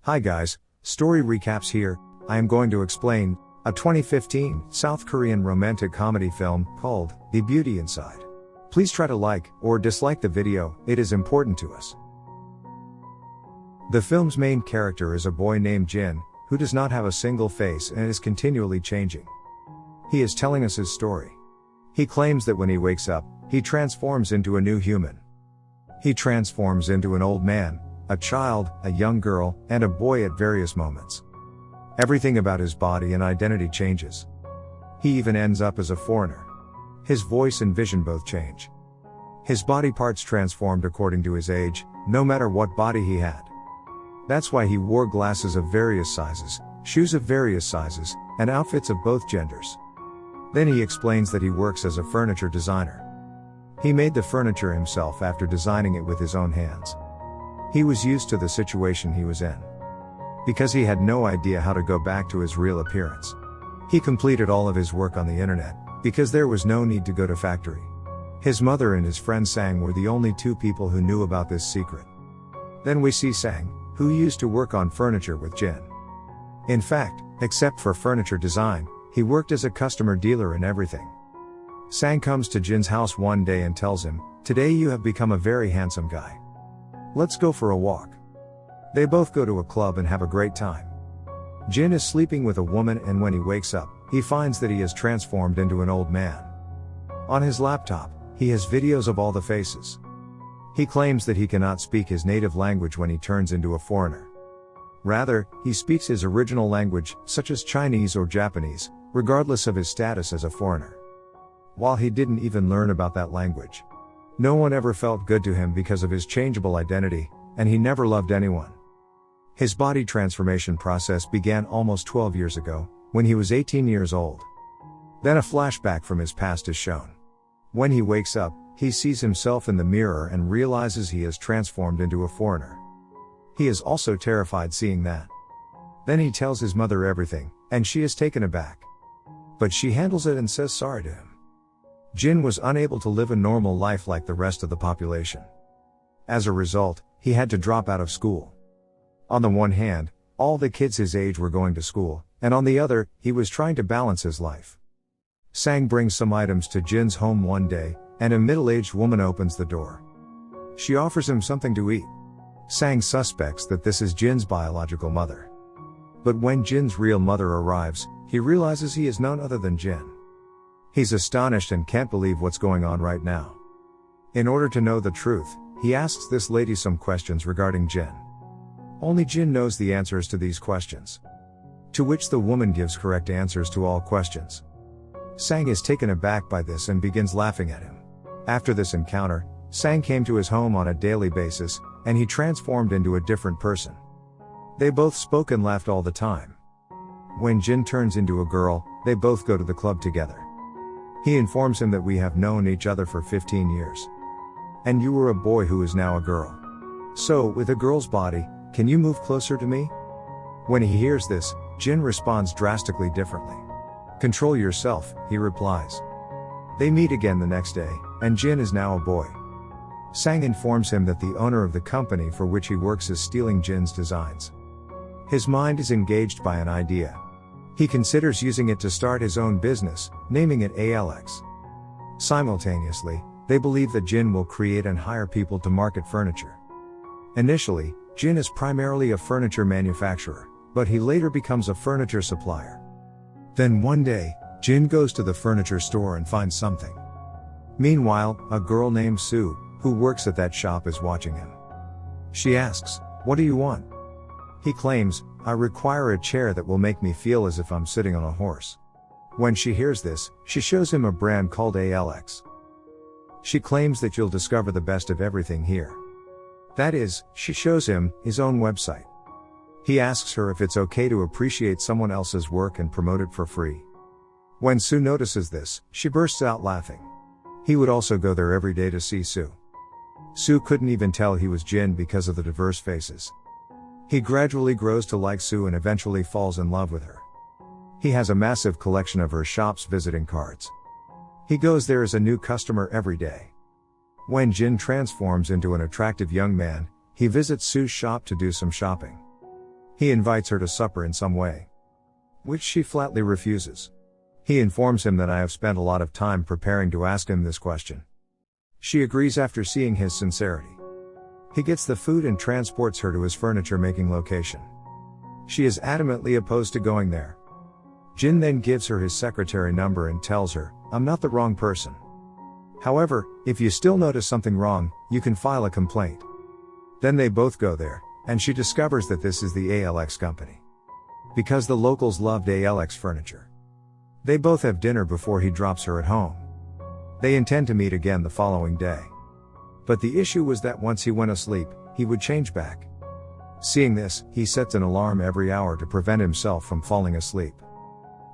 Hi guys, story recaps here. I am going to explain a 2015 South Korean romantic comedy film called The Beauty Inside. Please try to like or dislike the video, it is important to us. The film's main character is a boy named Jin, who does not have a single face and is continually changing. He is telling us his story. He claims that when he wakes up, he transforms into a new human. He transforms into an old man, a child, a young girl, and a boy at various moments. Everything about his body and identity changes. He even ends up as a foreigner. His voice and vision both change. His body parts transformed according to his age, no matter what body he had. That's why he wore glasses of various sizes, shoes of various sizes, and outfits of both genders. Then he explains that he works as a furniture designer. He made the furniture himself after designing it with his own hands. He was used to the situation he was in. Because he had no idea how to go back to his real appearance. He completed all of his work on the internet, because there was no need to go to factory. His mother and his friend Sang were the only two people who knew about this secret. Then we see Sang, who used to work on furniture with Jin. In fact, except for furniture design, he worked as a customer dealer in everything. Sang comes to Jin's house one day and tells him, "Today you have become a very handsome guy. Let's go for a walk." They both go to a club and have a great time. Jin is sleeping with a woman, and when he wakes up, he finds that he has transformed into an old man. On his laptop, he has videos of all the faces. He claims that he cannot speak his native language when he turns into a foreigner. Rather, he speaks his original language, such as Chinese or Japanese, regardless of his status as a foreigner. While he didn't even learn about that language. No one ever felt good to him because of his changeable identity, and he never loved anyone. His body transformation process began almost 12 years ago, when he was 18 years old. Then a flashback from his past is shown. When he wakes up, he sees himself in the mirror and realizes he has transformed into a foreigner. He is also terrified seeing that. Then he tells his mother everything, and she is taken aback. But she handles it and says sorry to him. Jin was unable to live a normal life like the rest of the population. As a result, he had to drop out of school. On the one hand, all the kids his age were going to school, and on the other, he was trying to balance his life. Sang brings some items to Jin's home one day, and a middle-aged woman opens the door. She offers him something to eat. Sang suspects that this is Jin's biological mother. But when Jin's real mother arrives, he realizes he is none other than Jin. He's astonished and can't believe what's going on right now. In order to know the truth, he asks this lady some questions regarding Jin. Only Jin knows the answers to these questions. To which the woman gives correct answers to all questions. Sang is taken aback by this and begins laughing at him. After this encounter, Sang came to his home on a daily basis, and he transformed into a different person. They both spoke and laughed all the time. When Jin turns into a girl, they both go to the club together. He informs him that we have known each other for 15 years. And you were a boy who is now a girl. So, with a girl's body, can you move closer to me? When he hears this, Jin responds drastically differently. Control yourself, he replies. They meet again the next day, and Jin is now a boy. Sang informs him that the owner of the company for which he works is stealing Jin's designs. His mind is engaged by an idea. He considers using it to start his own business, naming it ALX. Simultaneously, they believe that Jin will create and hire people to market furniture. Initially, Jin is primarily a furniture manufacturer, but he later becomes a furniture supplier. Then one day, Jin goes to the furniture store and finds something. Meanwhile, a girl named Sue, who works at that shop, is watching him. She asks, "What do you want?" He claims, "I require a chair that will make me feel as if I'm sitting on a horse." When she hears this, she shows him a brand called ALX. She claims that you'll discover the best of everything here. That is, she shows him his own website. He asks her if it's okay to appreciate someone else's work and promote it for free. When Sue notices this, she bursts out laughing. He would also go there every day to see Sue. Sue couldn't even tell he was Jin because of the diverse faces. He gradually grows to like Sue and eventually falls in love with her. He has a massive collection of her shop's visiting cards. He goes there as a new customer every day. When Jin transforms into an attractive young man, he visits Sue's shop to do some shopping. He invites her to supper in some way, which she flatly refuses. He informs him that I have spent a lot of time preparing to ask him this question. She agrees after seeing his sincerity. He gets the food and transports her to his furniture making location. She is adamantly opposed to going there. Jin then gives her his secretary number and tells her, "I'm not the wrong person. However, if you still notice something wrong, you can file a complaint." Then they both go there, and she discovers that this is the ALX company. Because the locals loved ALX furniture. They both have dinner before he drops her at home. They intend to meet again the following day. But the issue was that once he went asleep, he would change back. Seeing this, he sets an alarm every hour to prevent himself from falling asleep.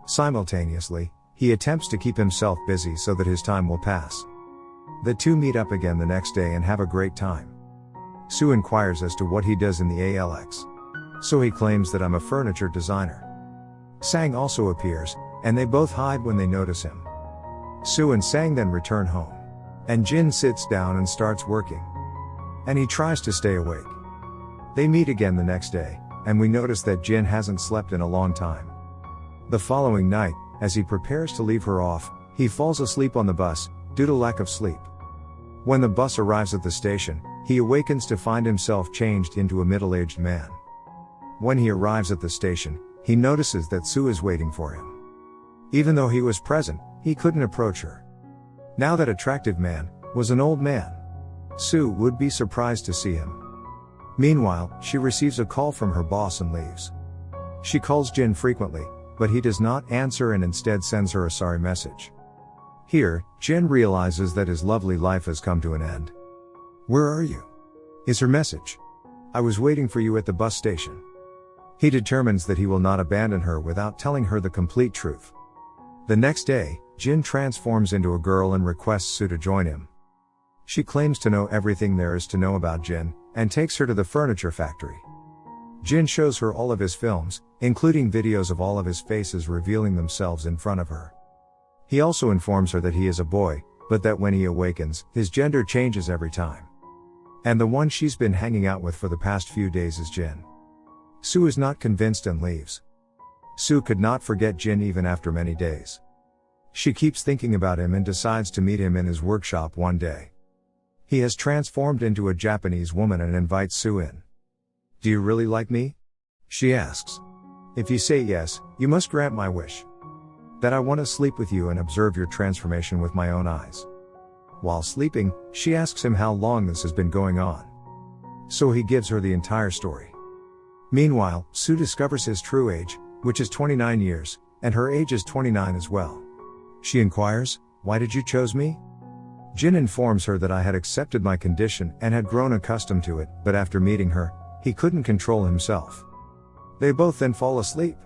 Simultaneously, he attempts to keep himself busy so that his time will pass. The two meet up again the next day and have a great time. Soo inquires as to what he does in the ALX. So he claims that I'm a furniture designer. Sang also appears, and they both hide when they notice him. Soo and Sang then return home. And Jin sits down and starts working. And he tries to stay awake. They meet again the next day, and we notice that Jin hasn't slept in a long time. The following night, as he prepares to leave her off, he falls asleep on the bus, due to lack of sleep. When the bus arrives at the station, he awakens to find himself changed into a middle-aged man. When he arrives at the station, he notices that Soo is waiting for him. Even though he was present, he couldn't approach her. Now that attractive man was an old man. Soo would be surprised to see him. Meanwhile, she receives a call from her boss and leaves. She calls Jin frequently, but he does not answer and instead sends her a sorry message. Here, Jin realizes that his lovely life has come to an end. "Where are you?" is her message. "I was waiting for you at the bus station." He determines that he will not abandon her without telling her the complete truth. The next day, Jin transforms into a girl and requests Soo to join him. She claims to know everything there is to know about Jin, and takes her to the furniture factory. Jin shows her all of his films, including videos of all of his faces revealing themselves in front of her. He also informs her that he is a boy, but that when he awakens, his gender changes every time. And the one she's been hanging out with for the past few days is Jin. Soo is not convinced and leaves. Soo could not forget Jin even after many days. She keeps thinking about him and decides to meet him in his workshop one day. He has transformed into a Japanese woman and invites Soo in. "Do you really like me?" she asks. "If you say yes, you must grant my wish. That I want to sleep with you and observe your transformation with my own eyes." While sleeping, she asks him how long this has been going on. So he gives her the entire story. Meanwhile, Soo discovers his true age, which is 29 years, and her age is 29 as well. She inquires, "Why did you choose me?" Jin informs her that I had accepted my condition and had grown accustomed to it, but after meeting her, he couldn't control himself. They both then fall asleep.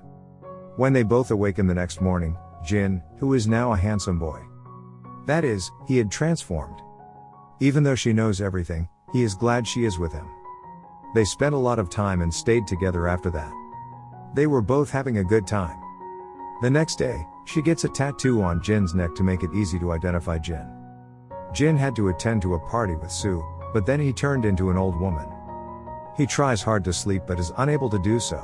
When they both awaken the next morning, Jin, who is now a handsome boy. That is, he had transformed. Even though she knows everything, he is glad she is with him. They spent a lot of time and stayed together after that. They were both having a good time. The next day, she gets a tattoo on Jin's neck to make it easy to identify Jin. Jin had to attend to a party with Soo, but then he turned into an old woman. He tries hard to sleep but is unable to do so.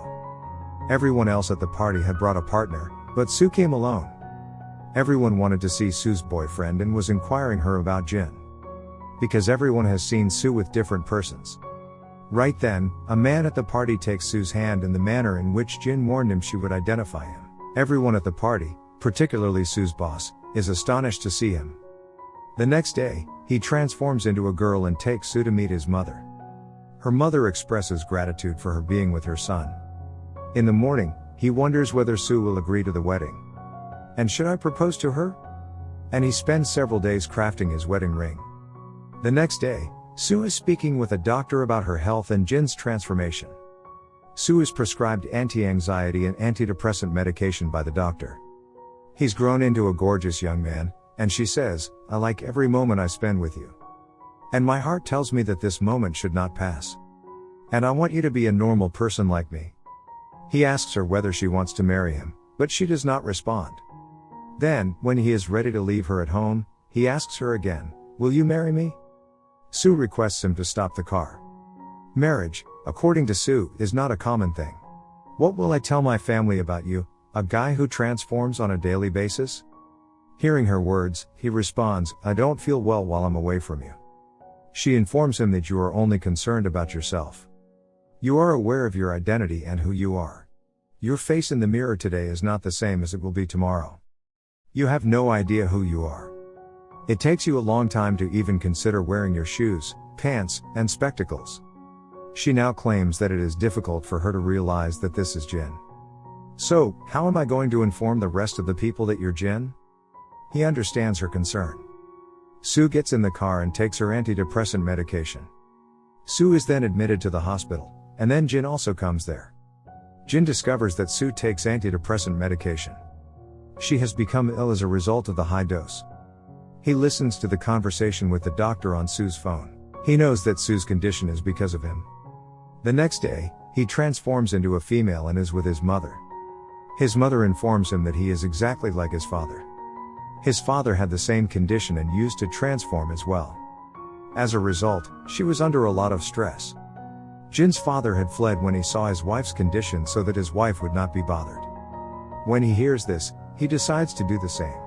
Everyone else at the party had brought a partner, but Soo came alone. Everyone wanted to see Soo's boyfriend and was inquiring her about Jin. Because everyone has seen Soo with different persons. Right then, a man at the party takes Soo's hand in the manner in which Jin warned him she would identify him. Everyone at the party, particularly Soo's boss, is astonished to see him. The next day, he transforms into a girl and takes Soo to meet his mother. Her mother expresses gratitude for her being with her son. In the morning, he wonders whether Soo will agree to the wedding. And should I propose to her? And he spends several days crafting his wedding ring. The next day, Soo is speaking with a doctor about her health and Jin's transformation. Soo is prescribed anti-anxiety and antidepressant medication by the doctor. He's grown into a gorgeous young man, and she says, "I like every moment I spend with you. And my heart tells me that this moment should not pass. And I want you to be a normal person like me." He asks her whether she wants to marry him, but she does not respond. Then, when he is ready to leave her at home, he asks her again, "Will you marry me?" Soo requests him to stop the car. Marriage, according to Soo, is not a common thing. What will I tell my family about you, a guy who transforms on a daily basis? Hearing her words, he responds, I don't feel well while I'm away from you. She informs him that you are only concerned about yourself. You are aware of your identity and who you are. Your face in the mirror today is not the same as it will be tomorrow. You have no idea who you are. It takes you a long time to even consider wearing your shoes, pants, and spectacles. She now claims that it is difficult for her to realize that this is Jin. So, how am I going to inform the rest of the people that you're Jin? He understands her concern. Soo gets in the car and takes her antidepressant medication. Soo is then admitted to the hospital, and then Jin also comes there. Jin discovers that Soo takes antidepressant medication. She has become ill as a result of the high dose. He listens to the conversation with the doctor on Soo's phone. He knows that Soo's condition is because of him. The next day, he transforms into a female and is with his mother. His mother informs him that he is exactly like his father. His father had the same condition and used to transform as well. As a result, she was under a lot of stress. Jin's father had fled when he saw his wife's condition so that his wife would not be bothered. When he hears this, he decides to do the same.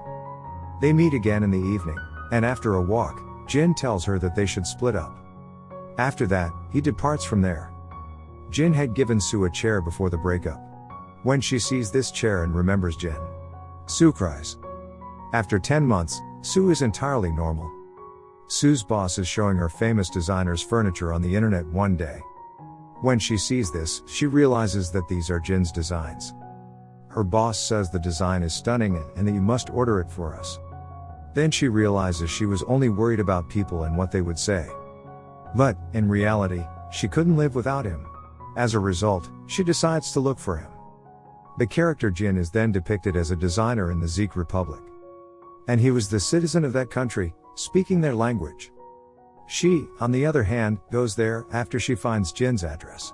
They meet again in the evening, and after a walk, Jin tells her that they should split up. After that, he departs from there. Jin had given Soo a chair before the breakup. When she sees this chair and remembers Jin, Soo cries. After 10 months, Soo is entirely normal. Soo's boss is showing her famous designer's furniture on the internet one day. When she sees this, she realizes that these are Jin's designs. Her boss says the design is stunning and that you must order it for us. Then she realizes she was only worried about people and what they would say. But, in reality, she couldn't live without him. As a result, she decides to look for him. The character Jin is then depicted as a designer in the Czech Republic. And he was the citizen of that country, speaking their language. She, on the other hand, goes there after she finds Jin's address.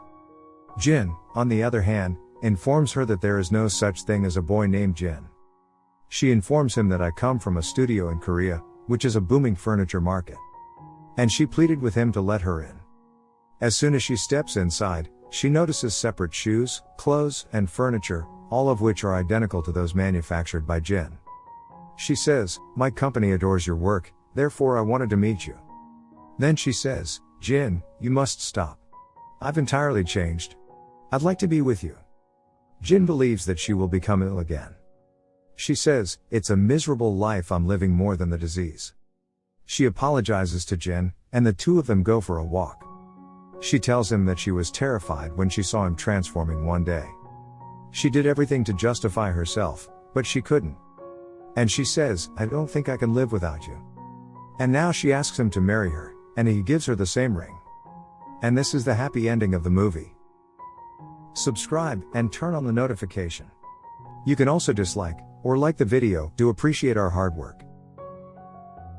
Jin, on the other hand, informs her that there is no such thing as a boy named Jin. She informs him that I come from a studio in Korea, which is a booming furniture market. And she pleaded with him to let her in. As soon as she steps inside, she notices separate shoes, clothes, and furniture, all of which are identical to those manufactured by Jin. She says, my company adores your work, therefore I wanted to meet you. Then she says, Jin, you must stop. I've entirely changed. I'd like to be with you. Jin believes that she will become ill again. She says, it's a miserable life I'm living more than the disease. She apologizes to Jin, and the two of them go for a walk. She tells him that she was terrified when she saw him transforming one day. She did everything to justify herself, but she couldn't. And she says, I don't think I can live without you. And now she asks him to marry her, and he gives her the same ring. And this is the happy ending of the movie. Subscribe, and turn on the notification. You can also dislike, or like the video, to appreciate our hard work.